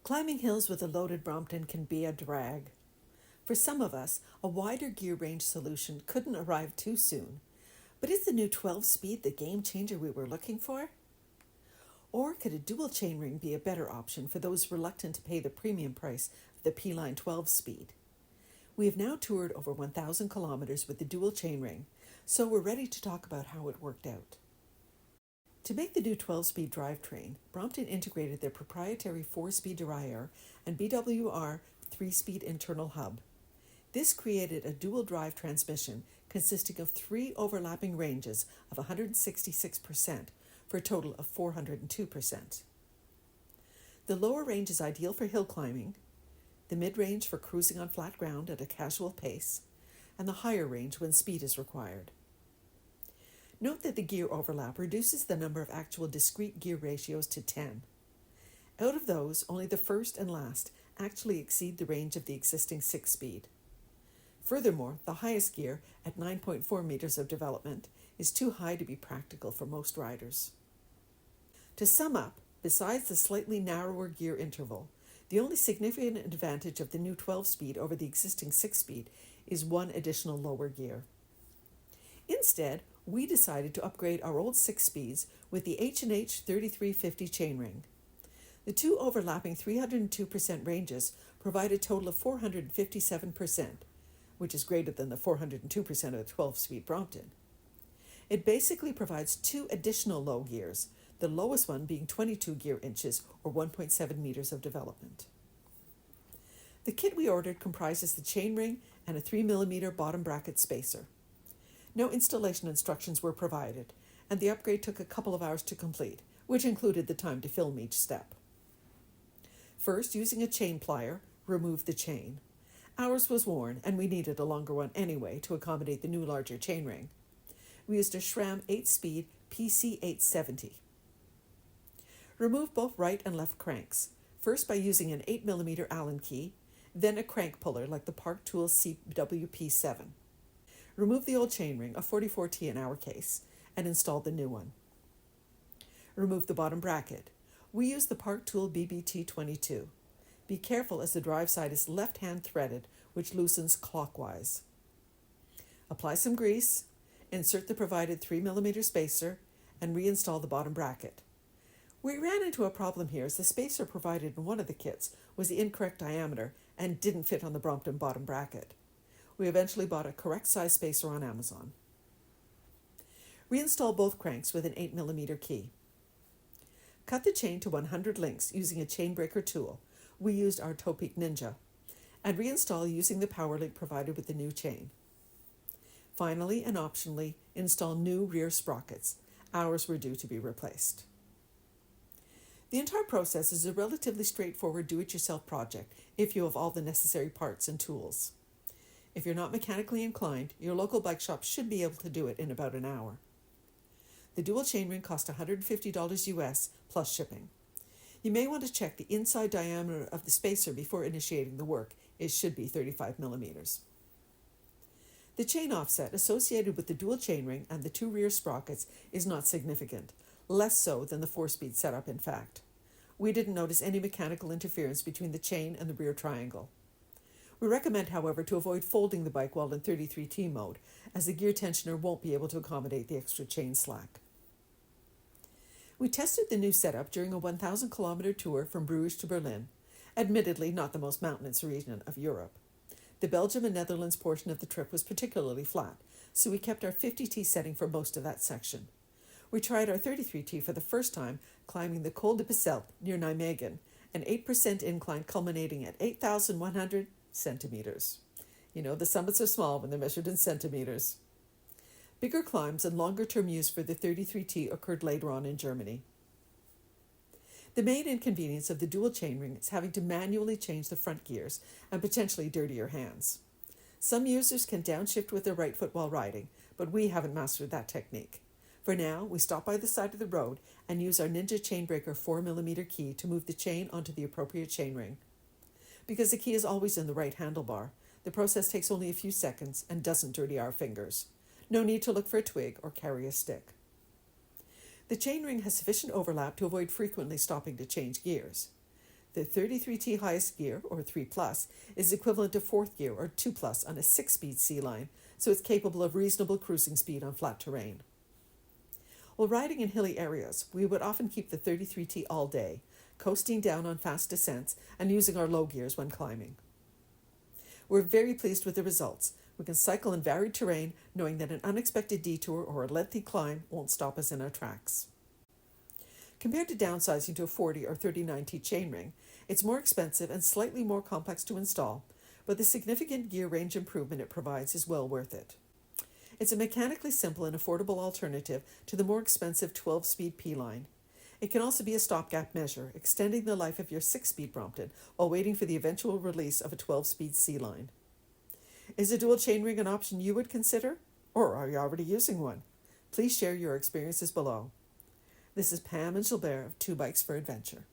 Climbing hills with a loaded Brompton can be a drag. For some of us, a wider gear range solution couldn't arrive too soon. But is the new 12-speed the game changer we were looking for? Or could a dual chainring be a better option for those reluctant to pay the premium price of the P-Line 12-speed? We have now toured over 1,000 kilometers with the dual chainring, so we're ready to talk about how it worked out. To make the new 12-speed drivetrain, Brompton integrated their proprietary 4-speed derailleur and BWR 3-speed internal hub. This created a dual drive transmission consisting of 3 overlapping ranges of 166% for a total of 402%. The lower range is ideal for hill climbing, the mid-range for cruising on flat ground at a casual pace, and the higher range when speed is required. Note that the gear overlap reduces the number of actual discrete gear ratios to 10. Out of those, only the first and last actually exceed the range of the existing 6-speed. Furthermore, the highest gear, at 9.4 meters of development, is too high to be practical for most riders. To sum up, besides the slightly narrower gear interval, the only significant advantage of the new 12-speed over the existing 6-speed is one additional lower gear. Instead, we decided to upgrade our old 6-speeds with the H&H 3350 chainring. The two overlapping 302% ranges provide a total of 457%, which is greater than the 402% of the 12-speed Brompton. It basically provides 2 additional low gears, the lowest one being 22 gear inches or 1.7 meters of development. The kit we ordered comprises the chainring and a 3mm bottom bracket spacer. No installation instructions were provided, and the upgrade took a couple of hours to complete, which included the time to film each step. First, using a chain plier, remove the chain. Ours was worn, and we needed a longer one anyway to accommodate the new larger chainring. We used a SRAM 8-speed PC870. Remove both right and left cranks, first by using an 8mm Allen key, then a crank puller like the Park Tool CWP7. Remove the old chainring, a 44T in our case, and install the new one. Remove the bottom bracket. We use the Park Tool BBT22. Be careful as the drive side is left-hand threaded, which loosens clockwise. Apply some grease, insert the provided 3mm spacer, and reinstall the bottom bracket. We ran into a problem here as the spacer provided in one of the kits was the incorrect diameter and didn't fit on the Brompton bottom bracket. We eventually bought a correct size spacer on Amazon. Reinstall both cranks with an 8mm key. Cut the chain to 100 links using a chain breaker tool. We used our Topeak Ninja, and reinstall using the power link provided with the new chain. Finally, and optionally, install new rear sprockets. Ours were due to be replaced. The entire process is a relatively straightforward do-it-yourself project if you have all the necessary parts and tools. If you're not mechanically inclined, your local bike shop should be able to do it in about an hour. The dual chainring cost $150 US plus shipping. You may want to check the inside diameter of the spacer before initiating the work. It should be 35mm. The chain offset associated with the dual chainring and the 2 rear sprockets is not significant, less so than the 4-speed setup in fact. We didn't notice any mechanical interference between the chain and the rear triangle. We recommend, however, to avoid folding the bike while in 33T mode, as the gear tensioner won't be able to accommodate the extra chain slack. We tested the new setup during a 1,000-kilometer tour from Bruges to Berlin, admittedly not the most mountainous region of Europe. The Belgium and Netherlands portion of the trip was particularly flat, so we kept our 50T setting for most of that section. We tried our 33T for the first time climbing the Col de Pisselt near Nijmegen, an 8% incline culminating at 8,100 centimeters. You know, the summits are small when they're measured in centimeters. Bigger climbs and longer-term use for the 33T occurred later on in Germany. The main inconvenience of the dual chainring is having to manually change the front gears and potentially dirty your hands. Some users can downshift with their right foot while riding, but we haven't mastered that technique. For now, we stop by the side of the road and use our Ninja Chainbreaker 4mm key to move the chain onto the appropriate chainring. Because the key is always in the right handlebar, the process takes only a few seconds and doesn't dirty our fingers. No need to look for a twig or carry a stick. The chainring has sufficient overlap to avoid frequently stopping to change gears. The 33T highest gear, or 3 plus, is equivalent to 4th gear, or 2 plus, on a 6-speed C line, so it's capable of reasonable cruising speed on flat terrain. While riding in hilly areas, we would often keep the 33T all day, coasting down on fast descents and using our low gears when climbing. We're very pleased with the results. We can cycle in varied terrain, knowing that an unexpected detour or a lengthy climb won't stop us in our tracks. Compared to downsizing to a 40 or 39T chainring, it's more expensive and slightly more complex to install, but the significant gear range improvement it provides is well worth it. It's a mechanically simple and affordable alternative to the more expensive 12-speed P-line. It can also be a stopgap measure, extending the life of your 6-speed Brompton while waiting for the eventual release of a 12-speed C-line. Is a dual chainring an option you would consider? Or are you already using one? Please share your experiences below. This is Pam and Gilbert of Two Bikes for Adventure.